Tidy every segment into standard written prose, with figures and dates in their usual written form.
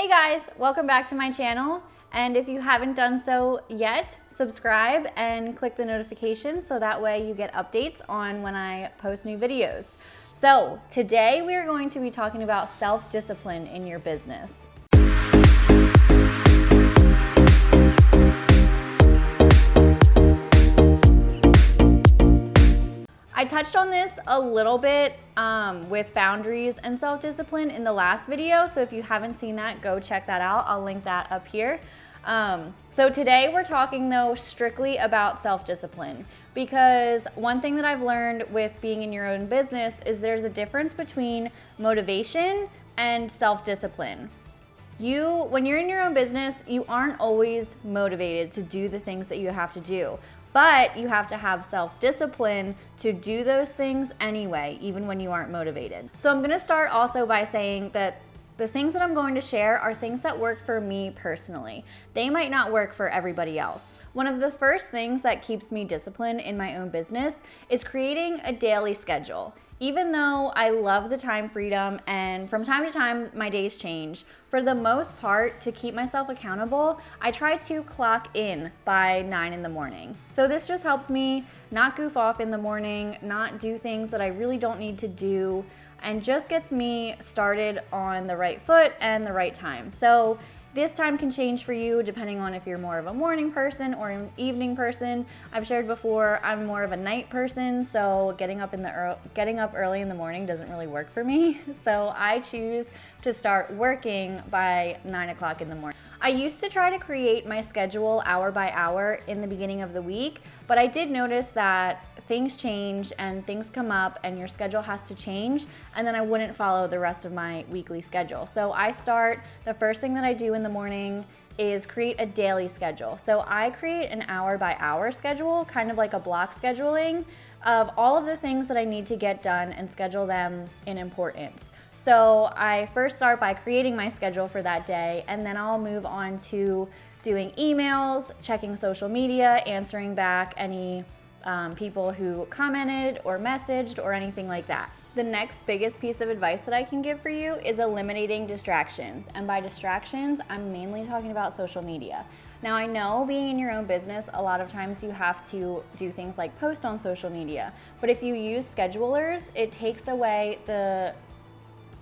Hey guys, welcome back to my channel. And if you haven't done so yet, subscribe and click the notification so that way you get updates on when I post new videos. So today we are going to be talking about self-discipline in your business. I touched on this a little bit with boundaries and self-discipline in the last video, so if you haven't seen that, go check that out. I'll link that up here. So today we're talking though strictly about self-discipline, because one thing that I've learned with being in your own business is there's a difference between motivation and self-discipline. When you're in your own business, you aren't always motivated to do the things that you have to do. But you have to have self-discipline to do those things anyway, even when you aren't motivated. So I'm gonna start also by saying that the things that I'm going to share are things that work for me personally. They might not work for everybody else. One of the first things that keeps me disciplined in my own business is creating a daily schedule. Even though I love the time freedom and from time to time my days change, for the most part, to keep myself accountable, I try to clock in by 9 in the morning. So this just helps me not goof off in the morning, not do things that I really don't need to do, and just gets me started on the right foot and the right time. So this time can change for you depending on if you're more of a morning person or an evening person. I've shared before, I'm more of a night person, so getting up early in the morning doesn't really work for me. So I choose to start working by 9 o'clock in the morning. I used to try to create my schedule hour by hour in the beginning of the week, but I did notice that things change and things come up and your schedule has to change, and then I wouldn't follow the rest of my weekly schedule. So the first thing that I do in the morning is create a daily schedule. So I create an hour by hour schedule, kind of like a block scheduling of all of the things that I need to get done and schedule them in importance. So I first start by creating my schedule for that day, and then I'll move on to doing emails, checking social media, answering back any people who commented or messaged or anything like that. The next biggest piece of advice that I can give for you is eliminating distractions. And by distractions, I'm mainly talking about social media. Now I know being in your own business, a lot of times you have to do things like post on social media. But if you use schedulers, it takes away the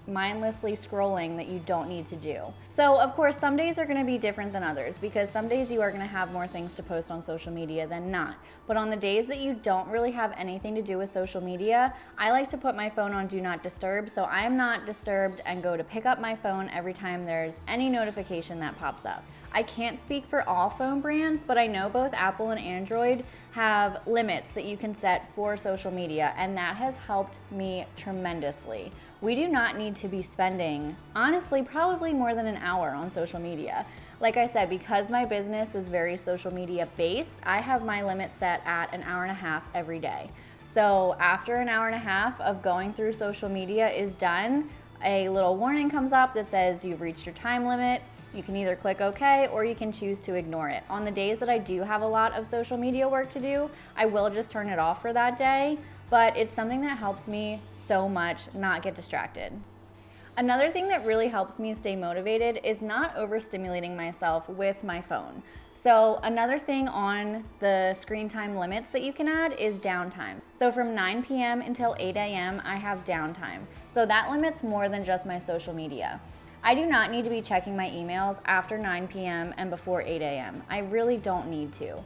mindlessly scrolling that you don't need to do. So of course some days are going to be different than others, because some days you are going to have more things to post on social media than not. But on the days that you don't really have anything to do with social media, I like to put my phone on do not disturb, so I am not disturbed and go to pick up my phone every time there's any notification that pops up. I can't speak for all phone brands, but I know both Apple and Android have limits that you can set for social media, and that has helped me tremendously. We do not need to be spending, honestly, probably more than an hour on social media. Like I said, because my business is very social media based, I have my limit set at an hour and a half every day. So after an hour and a half of going through social media is done, a little warning comes up that says you've reached your time limit. You can either click OK or you can choose to ignore it. On the days that I do have a lot of social media work to do, I will just turn it off for that day, but it's something that helps me so much not get distracted. Another thing that really helps me stay motivated is not overstimulating myself with my phone. So another thing on the screen time limits that you can add is downtime. So from 9 p.m. until 8 a.m. I have downtime. So that limits more than just my social media. I do not need to be checking my emails after 9 p.m. and before 8 a.m. I really don't need to.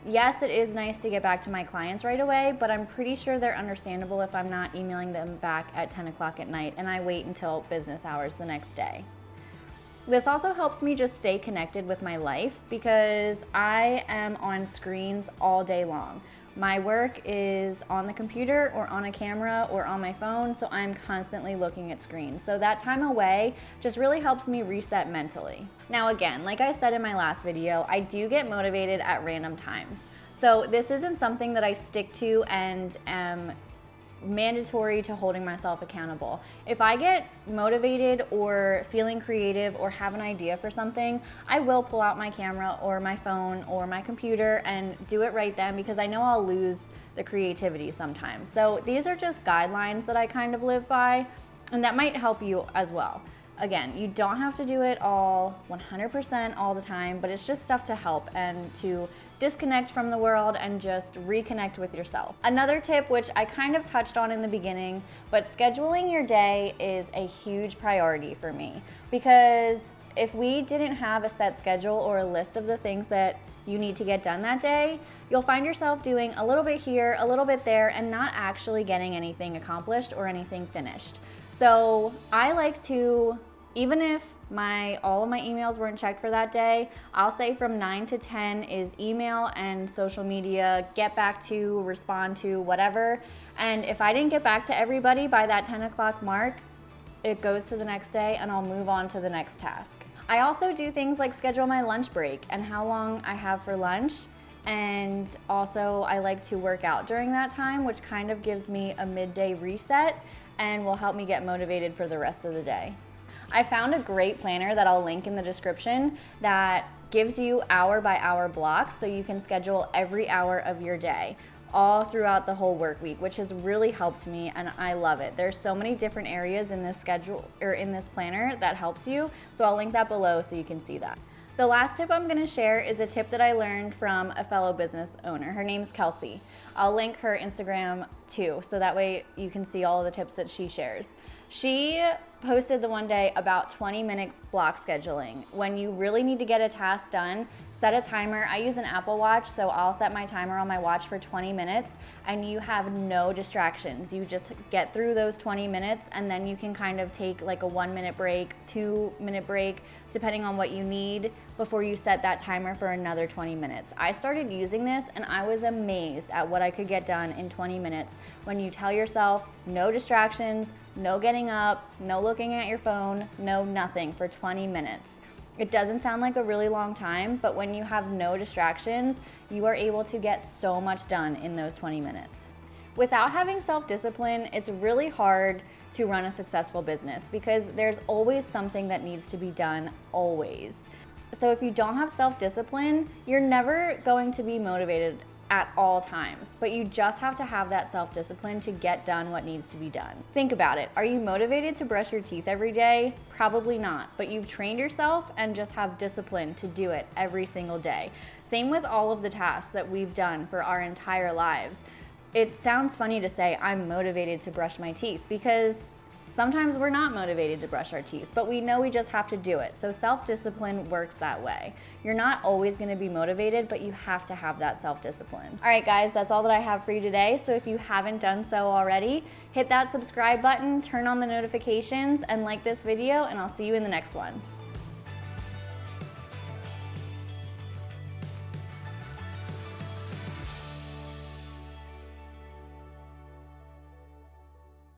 Yes, it is nice to get back to my clients right away, but I'm pretty sure they're understandable if I'm not emailing them back at 10 o'clock at night and I wait until business hours the next day. This also helps me just stay connected with my life, because I am on screens all day long. My work is on the computer or on a camera or on my phone, so I'm constantly looking at screens. So that time away just really helps me reset mentally. Now again, like I said in my last video, I do get motivated at random times. So this isn't something that I stick to and am mandatory to holding myself accountable. If I get motivated or feeling creative or have an idea for something, I will pull out my camera or my phone or my computer and do it right then, because I know I'll lose the creativity sometimes. So these are just guidelines that I kind of live by, and that might help you as well. Again, you don't have to do it all 100% all the time, but it's just stuff to help and to disconnect from the world and just reconnect with yourself. Another tip, which I kind of touched on in the beginning, but scheduling your day is a huge priority for me, because if we didn't have a set schedule or a list of the things that you need to get done that day, you'll find yourself doing a little bit here, a little bit there, and not actually getting anything accomplished or anything finished. So I like to, even if all of my emails weren't checked for that day, I'll say from 9 to 10 is email and social media, get back to, respond to, whatever. And if I didn't get back to everybody by that 10 o'clock mark, it goes to the next day and I'll move on to the next task. I also do things like schedule my lunch break and how long I have for lunch. And also I like to work out during that time, which kind of gives me a midday reset and will help me get motivated for the rest of the day. I found a great planner that I'll link in the description that gives you hour by hour blocks so you can schedule every hour of your day all throughout the whole work week, which has really helped me and I love it. There's so many different areas in this schedule or in this planner that helps you, so I'll link that below so you can see that. The last tip I'm going to share is a tip that I learned from a fellow business owner. Her name's KELSEY. I'll link her Instagram too, so that way you can see all of the tips that she shares. She posted the one day about 20-minute block scheduling. When you really need to get a task done, set a timer. I use an Apple Watch, so I'll set my timer on my watch for 20 minutes and you have no distractions. You just get through those 20 minutes and then you can kind of take like a 1-minute break, 2-minute break, depending on what you need before you set that timer for another 20 minutes. I started using this and I was amazed at what I could get done in 20 minutes when you tell yourself no distractions, no getting up, no looking at your phone, no nothing for 20 minutes. It doesn't sound like a really long time, but when you have no distractions, you are able to get so much done in those 20 minutes. Without having self-discipline, it's really hard to run a successful business because there's always something that needs to be done, always. So if you don't have self-discipline, you're never going to be motivated at all times, but you just have to have that self-discipline to get done what needs to be done. Think about it. Are you motivated to brush your teeth every day? Probably not, but you've trained yourself and just have discipline to do it every single day. Same with all of the tasks that we've done for our entire lives. It sounds funny to say I'm motivated to brush my teeth because sometimes we're not motivated to brush our teeth, but we know we just have to do it. So self-discipline works that way. You're not always going to be motivated, but you have to have that self-discipline. All right, guys, that's all that I have for you today. So if you haven't done so already, hit that subscribe button, turn on the notifications, and like this video, and I'll see you in the next one.